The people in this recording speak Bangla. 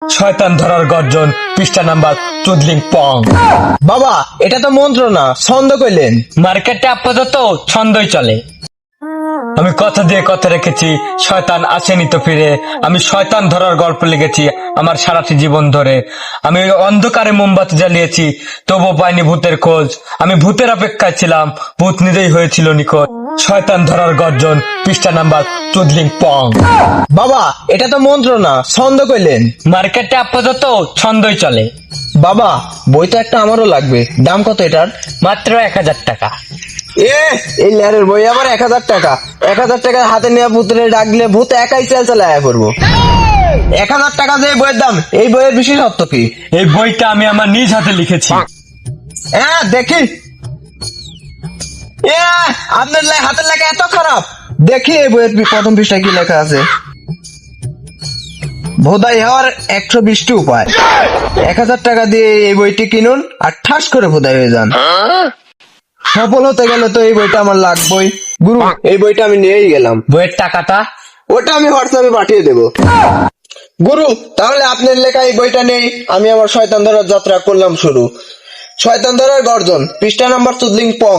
শয়তান ধরার গর্জন, পৃষ্ঠা নাম্বার চুদলিং পং। বাবা, এটা তো মন্ত্র না, ছন্দ কইলেন। মার্কেটে আপাতত ছন্দই চলে। আমি কথা দিয়ে কথা রেখেছি, শয়তান আসেনি তো ফিরে। আমি শয়তান ধরার গল্প লিখেছি আমার সারাটি জীবন ধরে। আমি অন্ধকারে মোমবাতি জ্বালিয়েছি, তবু পাইনি ভূতের খোঁজ। আমি ভূতের অপেক্ষায় ছিলাম, ভূত নিজেই হয়েছিল নিখোঁজ। শয়তান ধরার গর্জন, পৃষ্ঠা নাম্বার চুদলিং পং। বাবা, এটা তো মন্ত্র না, ছন্দ কইলেন। মার্কেটে আপাতত ছন্দই চলে। বাবা, বই তো একটা আমারও লাগবে, দাম কত এটার? মাত্র 1000 টাকা। এই ল্যারের বই আবার 1000 টাকা? 1000 টাকা হাতে নিয়ে ভূতের ডাকলে ভূত একাই চাল আয়া করবো। 1000 টাকা যে বইয়ের দাম, এই বইয়ের বিশেষত্ব কি? এই বইটা আমি আমার নিজ হাতে লিখেছি। দেখি। আপনার হাতের লেখা এত খারাপ? দেখি এই বইয়ের প্রথম পৃষ্ঠায় কি লেখা আছে। ভোদাই হওয়ার 120টি উপায়। 1000 টাকা দিয়ে এই বইটি কিনুন আর ঠাস করে ভোদাই হয়ে যান। সফল হতে গেলে তো এই বইটা আমার লাগবেই। গুরু, এই বইটা আমি নিয়েই গেলাম। বইয়ের টাকাটা? ওটা আমি হোয়াটসঅ্যাপে পাঠিয়ে দেব। গুরু, তাহলে আপনার লেখা এই বইটা নেই, আমি আমার শয়তান ধরার যাত্রা করলাম শুরু। শয়তান ধরার গর্জন, পৃষ্ঠা নাম্বার চুদলিং পং।